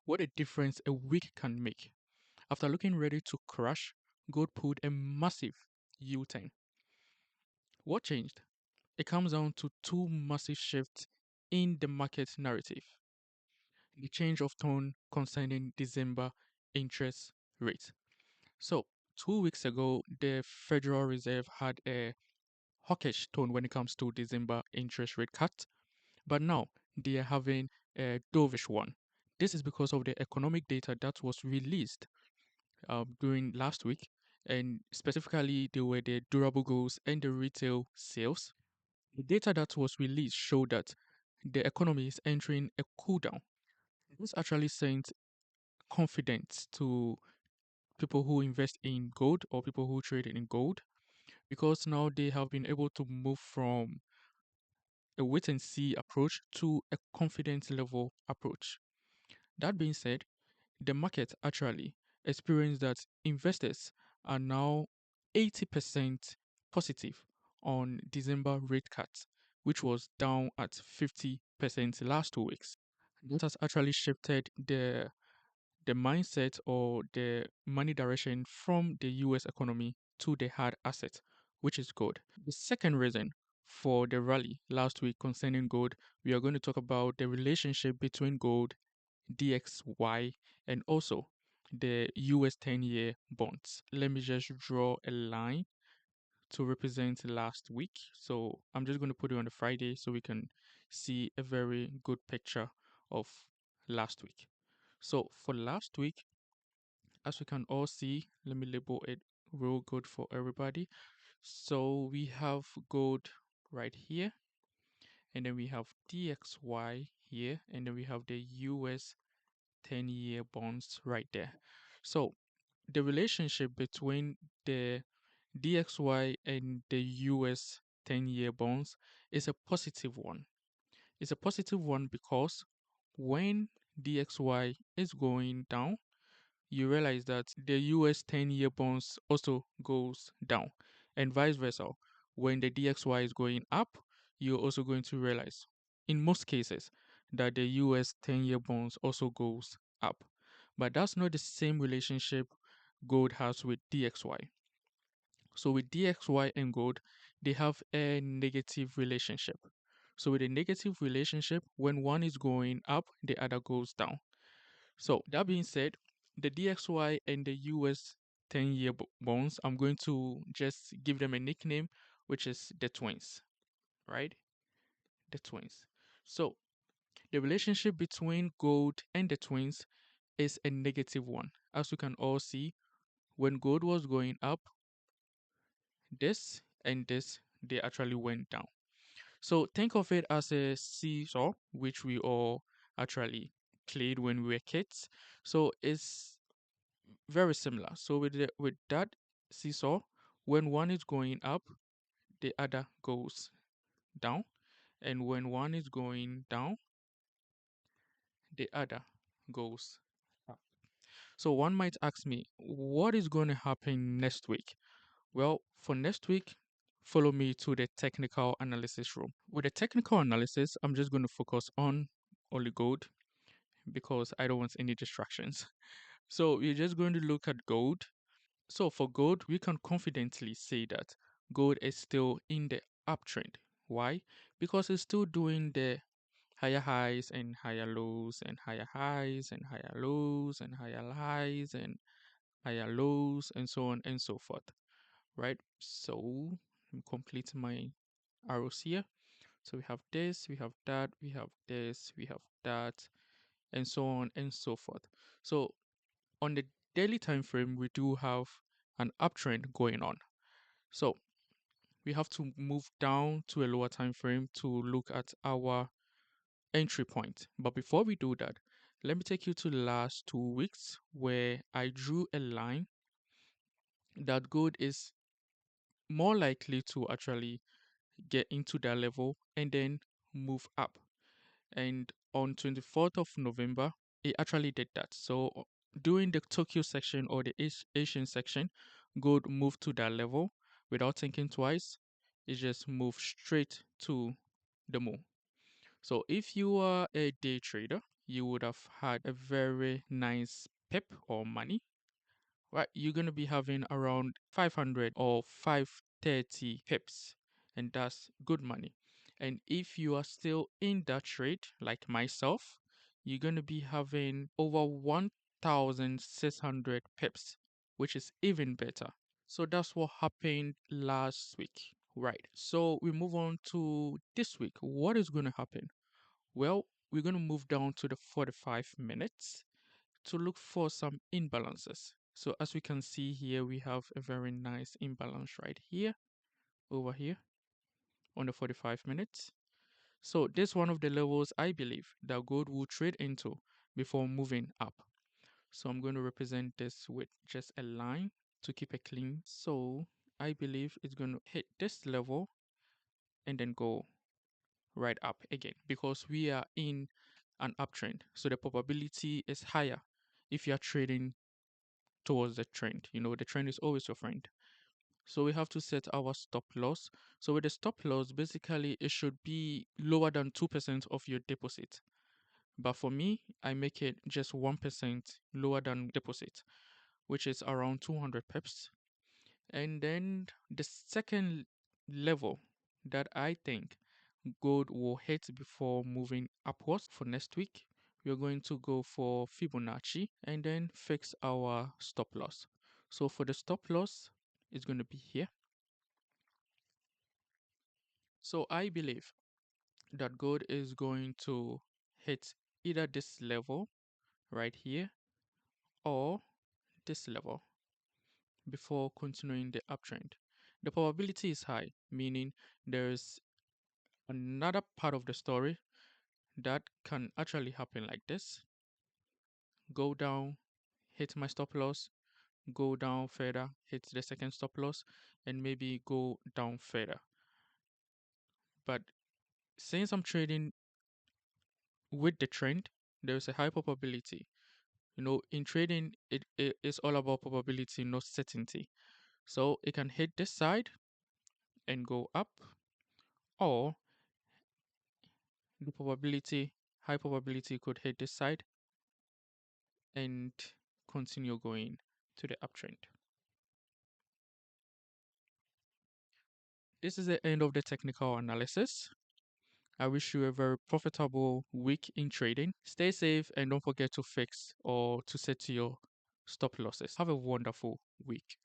What a difference a week can make. After looking ready to crash, gold pulled a massive U-turn. What changed? It comes down to two massive shifts in the market narrative. The change of tone concerning December interest rate. So, 2 weeks ago, the Federal Reserve had a hawkish tone when it comes to December interest rate cut, but now they are having a dovish one. This is because of the economic data that was released during last week, and specifically, they were the durable goods and the retail sales. The data that was released showed that the economy is entering a cool down. This actually sent confidence to people who invest in gold or people who trade in gold because now they have been able to move from a wait and see approach to a confidence level approach. That being said, the market actually experienced that investors are now 80% positive on December rate cuts, which was down at 50% last 2 weeks. That has actually shifted the mindset or the money direction from the US economy to the hard asset, which is gold. The second reason for the rally last week concerning gold, we are going to talk about the relationship between gold, DXY, and also the US 10-year bonds. Let me just draw a line to represent last week. So I'm just going to put it on the Friday so we can see a very good picture of last week. So for last week, as we can all see, let me label it real good for everybody. So we have gold right here, and then we have DXY here, and then we have the US 10-year bonds right there. So the relationship between the DXY and the US 10-year bonds is a positive one. It's a positive one because when DXY is going down, you realize that the US 10-year bonds also goes down, and vice versa. When the DXY is going up, you're also going to realize in most cases that the US 10-year bonds also goes up. But that's not the same relationship gold has with DXY. So with DXY and gold, they have a negative relationship. So with a negative relationship, when one is going up, the other goes down. So that being said, the DXY and the US 10-year bonds, I'm going to just give them a nickname, which is the twins, right? The twins. So the relationship between gold and the twins is a negative one. As you can all see, when gold was going up, this and this, they actually went down. So think of it as a seesaw, which we all actually played when we were kids. So it's very similar. So with that seesaw, when one is going up, the other goes down, and when one is going down, the other goes up. So one might ask me, what is going to happen next week? Well, for next week, follow me to the technical analysis room. With the technical analysis, I'm just going to focus on only gold because I don't want any distractions. So we're just going to look at gold. So for gold, we can confidently say that gold is still in the uptrend. Why? Because it's still doing the higher highs and higher lows and higher highs and higher lows and higher highs and higher lows and so on and so forth. Right? So let me complete my arrows here. So we have this, we have that, we have this, we have that, and so on and so forth. So on the daily time frame, we do have an uptrend going on. So we have to move down to a lower time frame to look at our entry point. But before we do that, let me take you to the last 2 weeks where I drew a line that gold is more likely to actually get into that level and then move up. And on 24th of November, it actually did that. So during the Tokyo section or the Asian section, gold moved to that level without thinking twice. It just moved straight to the moon. So if you are a day trader, you would have had a very nice pip or money, right? You're going to be having around 500 or 530 pips, and that's good money. And if you are still in that trade, like myself, you're going to be having over 1,600 pips, which is even better. So that's what happened last week, right? So we move on to this week. What is going to happen? Well, we're going to move down to the 45 minutes to look for some imbalances. So as we can see here, we have a very nice imbalance right here, over here on the 45 minutes. So this is one of the levels I believe that gold will trade into before moving up. So I'm going to represent this with just a line to keep it clean. So I believe it's going to hit this level and then go right up again because we are in an uptrend. So the probability is higher if you're trading towards the trend. You know, the trend is always your friend. So we have to set our stop loss. So with the stop loss, basically it should be lower than 2% of your deposit. But for me, I make it just 1% lower than deposit, which is around 200 pips. And then the second level that I think gold will hit before moving upwards for next week, we're going to go for Fibonacci and then fix our stop loss. So for the stop loss, it's going to be here. So I believe that gold is going to hit either this level right here or this level before continuing the uptrend. The probability is high, meaning there's another part of the story that can actually happen like this. Go down, hit my stop loss, go down further, hit the second stop loss, and maybe go down further. But since I'm trading with the trend, there's a high probability. You know, in trading, it is all about probability, not certainty. So it can hit this side and go up, or the probability, high probability could hit this side and continue going to the uptrend. This is the end of the technical analysis. I wish you a very profitable week in trading. Stay safe and don't forget to fix or to set your stop losses. Have a wonderful week.